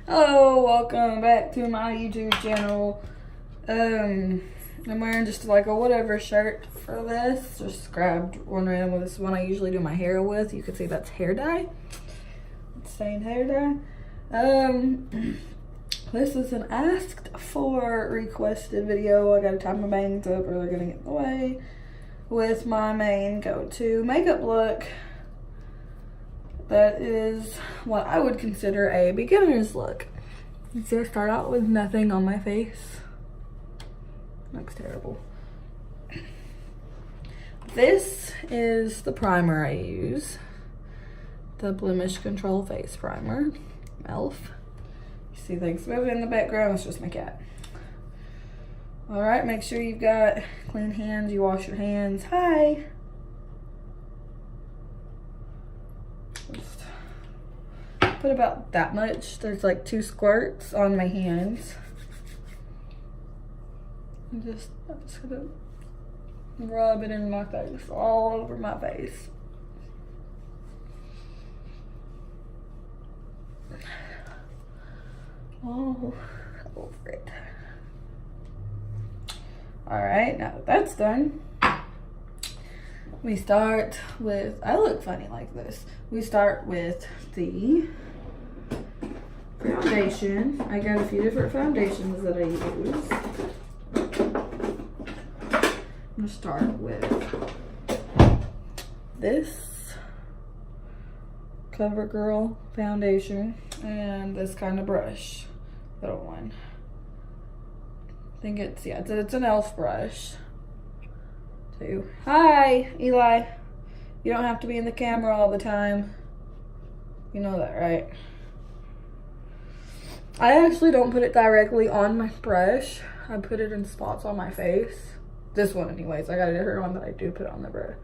Hello, welcome back to my YouTube channel. I'm wearing just like a whatever shirt for this. Just grabbed one random. This is one I usually do my hair with. You can see that's hair dye. It's stained hair dye. This is an asked for requested video. I gotta tie my bangs up or they're gonna get in the way with my main go-to makeup look. That is what I would consider a beginner's look. So I start out with nothing on my face. Looks terrible. This is the primer I use. The Blemish Control Face Primer, e.l.f. You see things moving in the background, it's just my cat. Alright, make sure you've got clean hands, you wash your hands. Hi! Just put about that much. There's like 2 squirts on my hands. I'm just gonna rub it in my face, all over my face. All over it. Alright, now that that's done, we start with, I look funny like this. We start with the foundation. I got a few different foundations that I use. I'm gonna start with this CoverGirl foundation and this kind of brush, little one. I think it's, yeah, it's an e.l.f. brush. Too. Hi, Eli. You don't have to be in the camera all the time. You know that, right? I actually don't put it directly on my brush. I put it in spots on my face. This one anyways. I got a different one that I do put on the brush.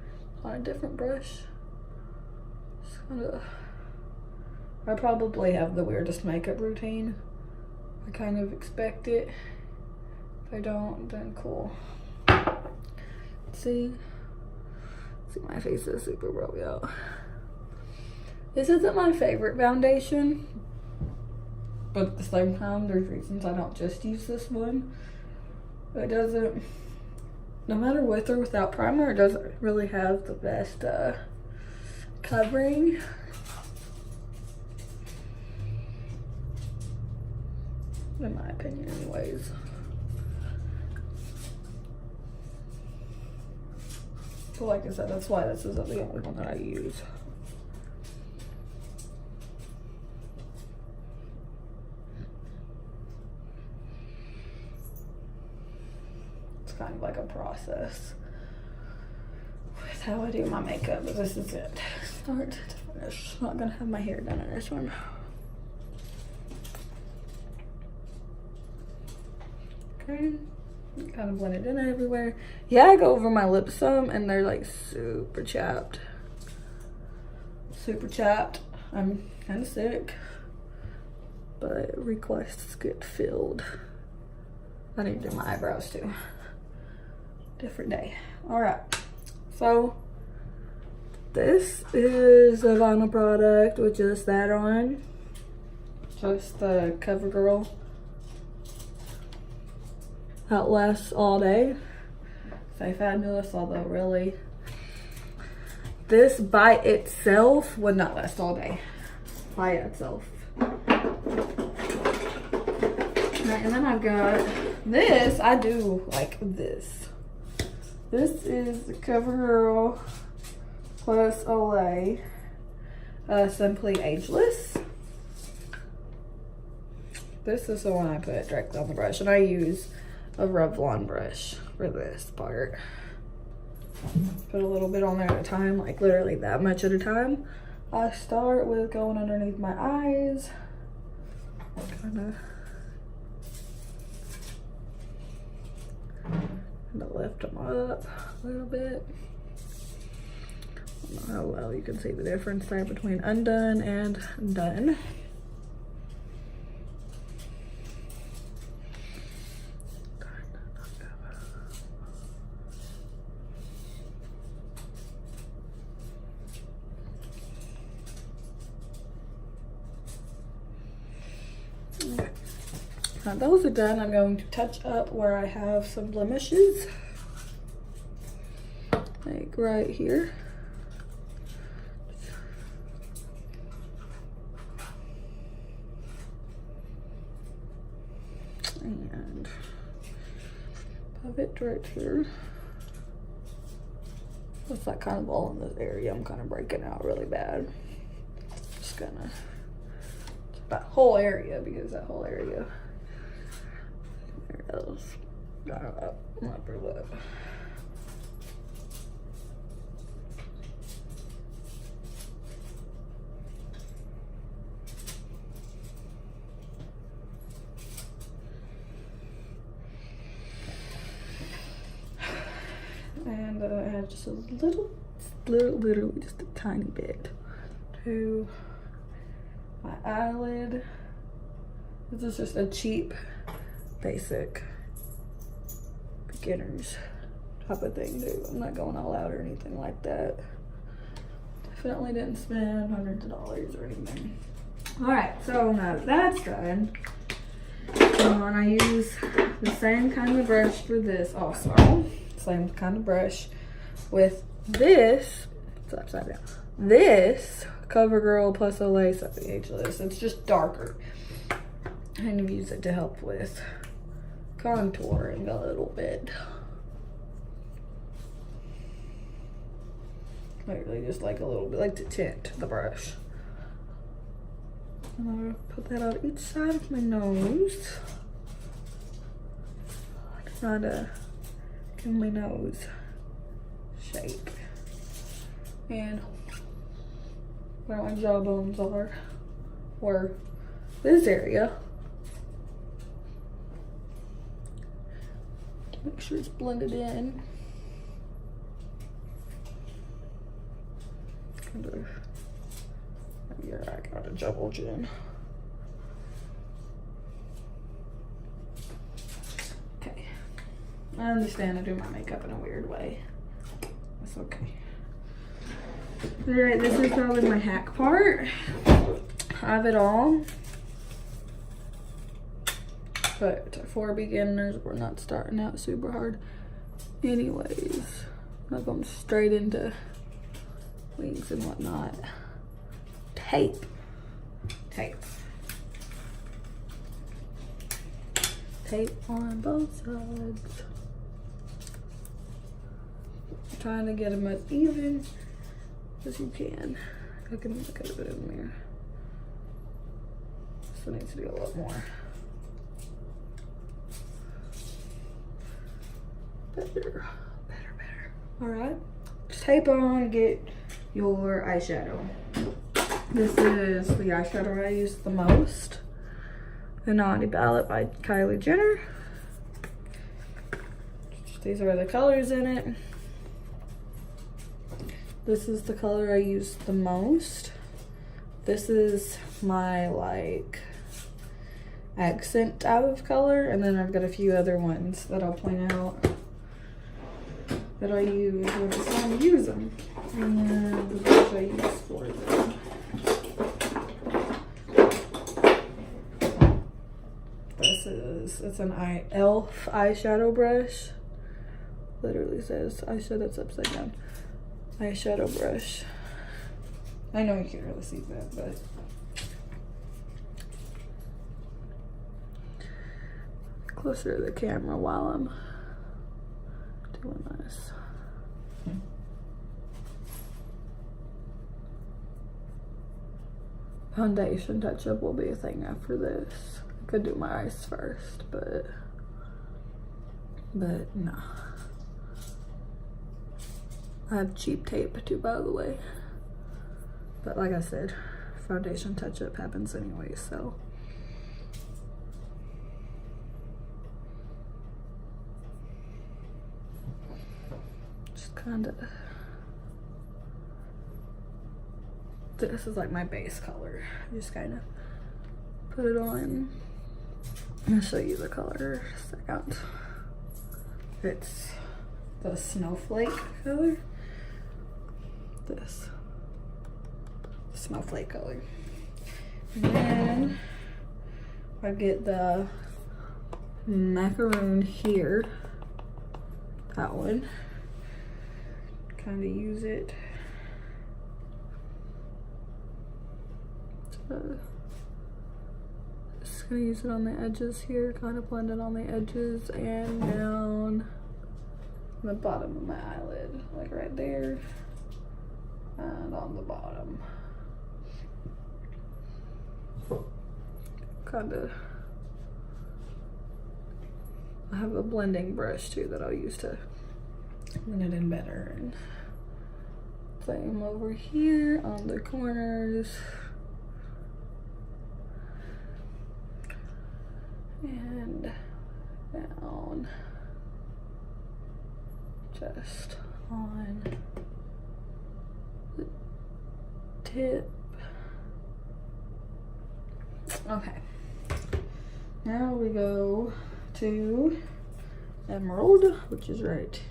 On a different brush. Just kinda, I probably have the weirdest makeup routine. I kind of expect it. If I don't, then cool. See my face is super broke out. This isn't my favorite foundation, but at the same time there's reasons I don't just use this one. It doesn't, no matter with or without primer, it doesn't really have the best covering. In my opinion anyways. So like I said, that's why this isn't the only one that I use. It's kind of like a process with how I do my makeup, but this is it. Start to finish. I'm not gonna have my hair done in this one. Okay. Kind of blend it in everywhere. Yeah, I go over my lips some and they're like super chapped. Super chapped. I'm kind of sick, but requests get filled. I need to do my eyebrows too. Different day. Alright, so this is a vinyl product with just that on. Just the CoverGirl. That lasts all day. Say fabulous, although really, this by itself would not last all day. By itself. Right, and then I've got this. I do like this. This is the CoverGirl plus Olay Simply Ageless. This is the one I put directly on the brush, and I use a Revlon brush for this part. Put a little bit on there at a time, like literally that much at a time. I start with going underneath my eyes, kind of lift them up a little bit. I don't know how well you can see the difference there between undone and done. Now those are done. I'm going to touch up where I have some blemishes. Like right here. And have it right here. Looks like kind of all in this area. I'm kind of breaking out really bad. Just gonna, that whole area, because that whole area. There it goes. Got it up my upper lip. And add just a literally just a tiny bit to my eyelid. This is just a cheap, basic, beginner's type of thing, dude. I'm not going all out or anything like that. Definitely didn't spend hundreds of dollars or anything. All right, so now that's done. And I use the same kind of brush for this also. Same kind of brush with this. It's upside down. This CoverGirl Plus Olay Something Ageless. It's just darker. I kind of use it to help with contouring a little bit. Literally just like a little bit, like to tint the brush. And I'll put that on each side of my nose. Try to give my nose shape. And where my jawbones are, or this area. Make sure it's blended in. Yeah, I got a double chin. Okay. I understand I do my makeup in a weird way. That's okay. Alright, this is probably my hack part of it all. But for beginners, we're not starting out super hard. Anyways, I'm not going straight into wings and whatnot. Tape. Tape on both sides. I'm trying to get them as even as you can. I can look at it in the mirror. This one needs to be a lot more. Better. All right, tape on, get your eyeshadow. This is the eyeshadow I use the most. The Naughty Palette by Kylie Jenner. These are the colors in it. This is the color I use the most. This is my like accent type of color, and then I've got a few other ones that I'll point out that I use when it's time to use them. And the brush I use for them. It's an e.l.f. eyeshadow brush. Literally says eyeshadow, that's upside down. Eyeshadow brush. I know you can't really see that, but closer to the camera while I'm doing this. Foundation touch-up will be a thing after this. I could do my eyes first, but no. I have cheap tape too, by the way. But like I said, foundation touch-up happens anyway, so. Just kind of. This is like my base color. Just kind of put it on. I'll show you the color in a second. It's the snowflake color. This snowflake color. And then I get the macaroon here. That one. Kind of use it. Just gonna use it on the edges here, kind of blend it on the edges and down the bottom of my eyelid, like right there, and on the bottom. Kind of. I have a blending brush too that I'll use to blend it in better. And same over here on the corners. And down just on the tip. Okay, now we go to Emerald, which is right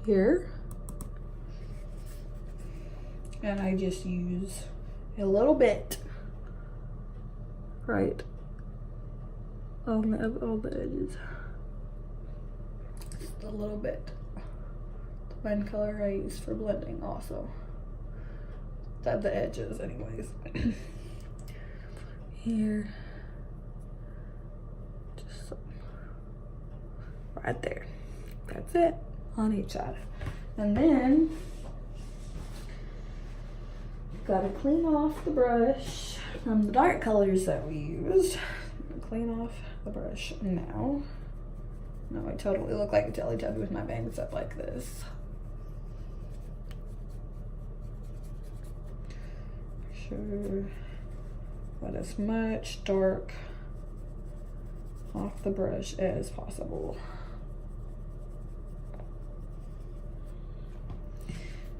here, and I just use a little bit right on the edges, just a little bit. The blend color I use for blending also, at the edges anyways. Here, just right there. That's it on each side. And then gotta clean off the brush from the dark colors that we used. Clean off the brush now. No, I totally look like a Teletubby with my bangs up like this. Sure. Put as much dark off the brush as possible.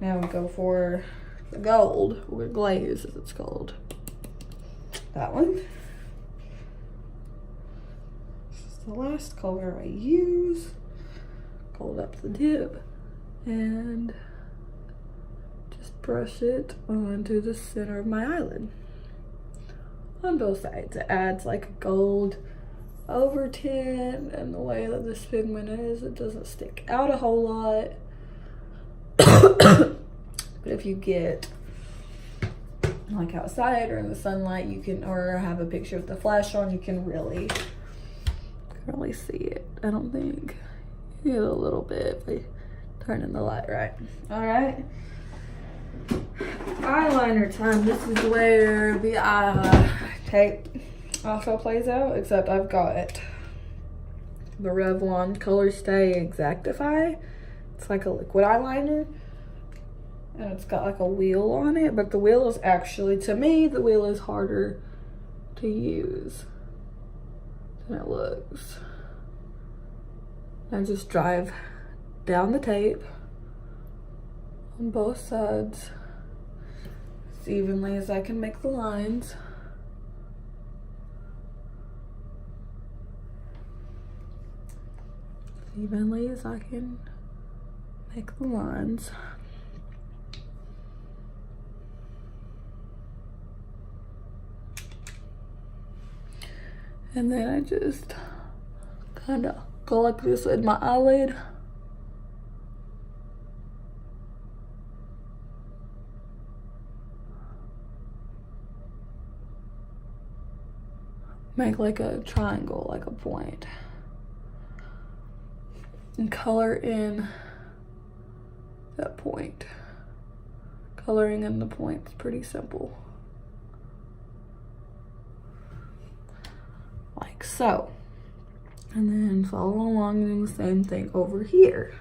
Now we go for the gold, or glaze as it's called. That one. This is the last color I use. Gold up the tip and just brush it onto the center of my eyelid. On both sides. It adds like a gold overtint, and the way that this pigment is, it doesn't stick out a whole lot. But if you get like outside or in the sunlight, you can, or have a picture with the flash on, you can really see it. I don't think you get a little bit if I turn in the light right. All right. Eyeliner time. This is where the tape also plays out, except I've got the Revlon Color Stay Exactify. It's like a liquid eyeliner, and it's got like a wheel on it, but the wheel is actually, to me, the wheel is harder to use than it looks. I just drive down the tape on both sides as evenly as I can make the lines. As evenly as I can make the lines. And then I just kind of go like this with my eyelid. Make like a triangle, like a point. And color in that point. Coloring in the point is pretty simple. Like so. And then follow along doing the same thing over here.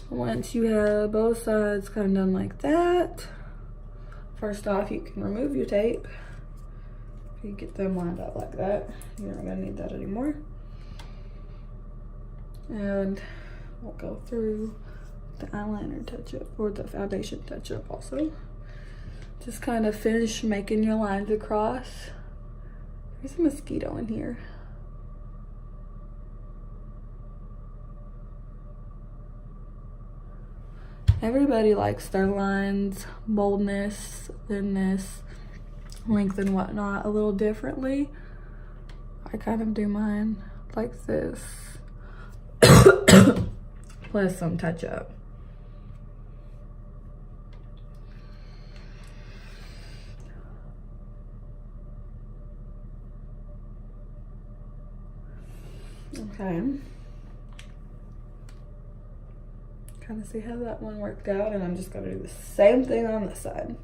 Once you have both sides kind of done like that, first off, you can remove your tape. If you get them lined up like that, you're not gonna need that anymore. And we'll go through the eyeliner touch-up, or the foundation touch-up also. Just kind of finish making your lines across. There's a mosquito in here. Everybody likes their lines, boldness, thinness, length and whatnot a little differently. I kind of do mine like this, plus some touch up. Okay. Kind of see how that one worked out, and I'm just gonna do the same thing on this side.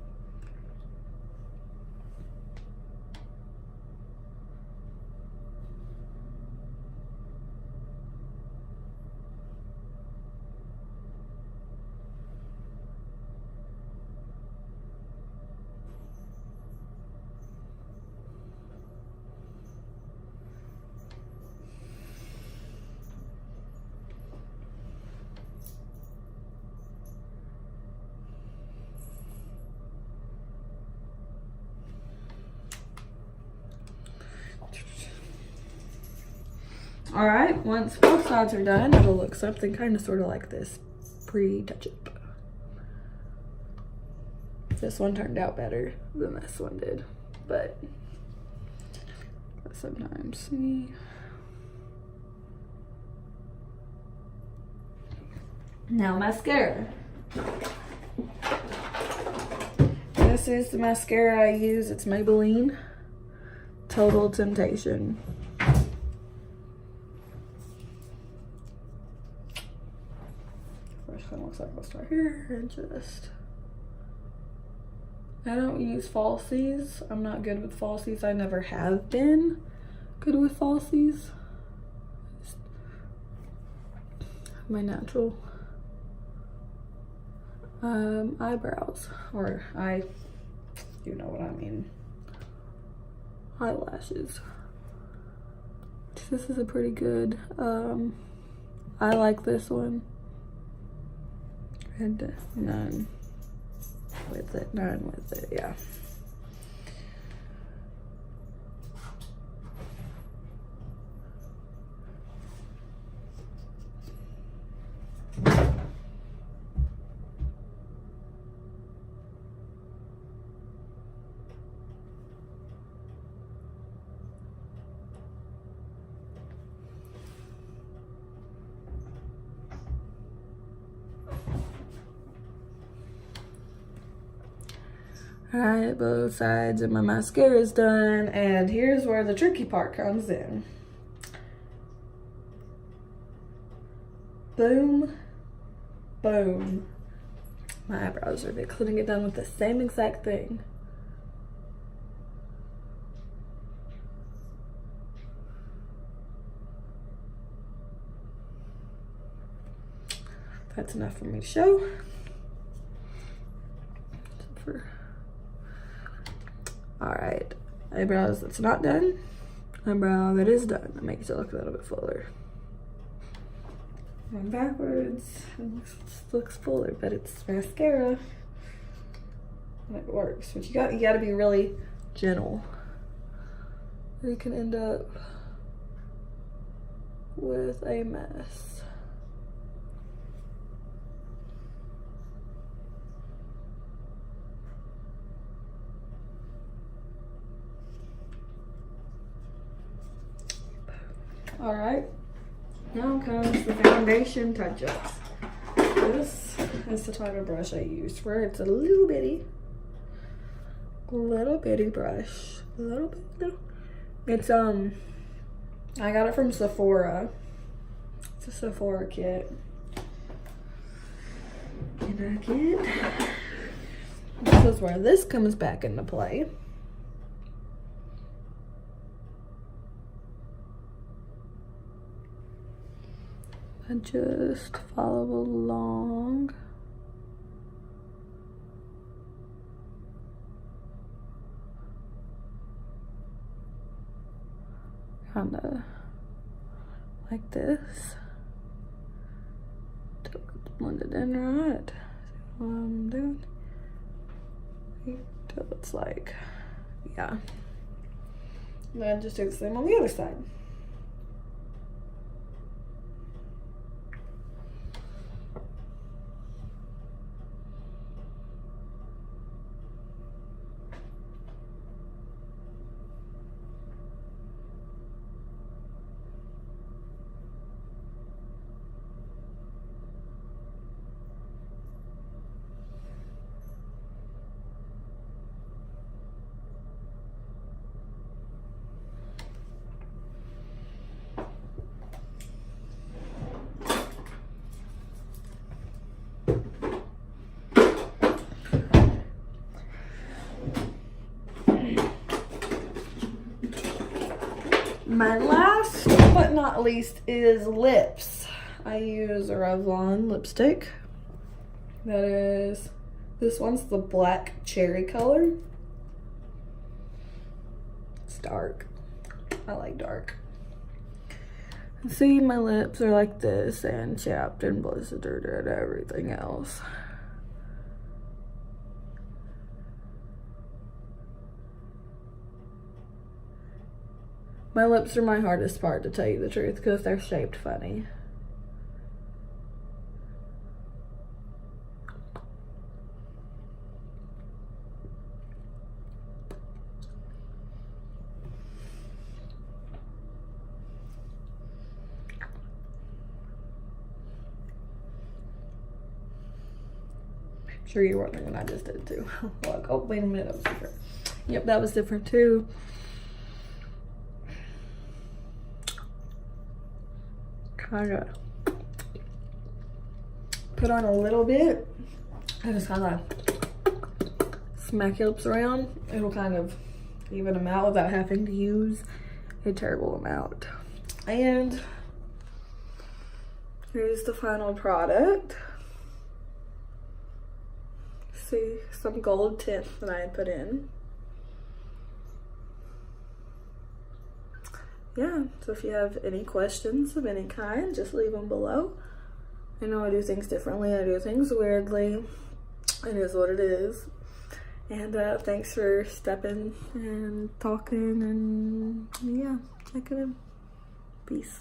All right, once both sides are done, it'll look something kind of sort of like this pre-touch-up. This one turned out better than this one did, but sometimes see. Now mascara. This is the mascara I use. It's Maybelline Total Temptation. First one looks like I'll start here and just. I don't use falsies. I'm not good with falsies. I never have been good with falsies. Just my natural eyebrows, or you know what I mean, eyelashes. This is a pretty good, I like this one. And none with it, yeah. All right, both sides of my mascara is done, and here's where the tricky part comes in. Boom, boom. My eyebrows are fixed. Couldn't get done with the same exact thing. That's enough for me to show. All right, eyebrows that's not done, eyebrow that is done. That makes it look a little bit fuller. Going backwards, it looks fuller, but it's mascara and it works. But you gotta be really gentle, or you can end up with a mess. All right, now comes the foundation touch-ups. This is the type of brush I use, where it's a little bitty brush, little. It's I got it from Sephora. It's a Sephora kit, and this is where this comes back into play. I just follow along. kind of like this. Blend it in right. See what I'm doing? Till it's like, yeah. And then just do the same on the other side. My last but not least is lips. I use a Revlon lipstick. This one's the black cherry color. It's dark. I like dark. See, my lips are like this and chapped and blistered and everything else. My lips are my hardest part, to tell you the truth, because they're shaped funny. I'm sure you're wondering what I just did too. Like, oh, wait a minute, that was different. Yep, that was different too. Kind of put on a little bit. I just kind of smack your lips around. It'll kind of even them out without having to use a terrible amount. And here's the final product. See, some gold tint that I had put in. Yeah, so if you have any questions of any kind, just leave them below. I know I do things differently, I do things weirdly. It is what it is. And thanks for stepping and talking, and yeah, checking in. Peace.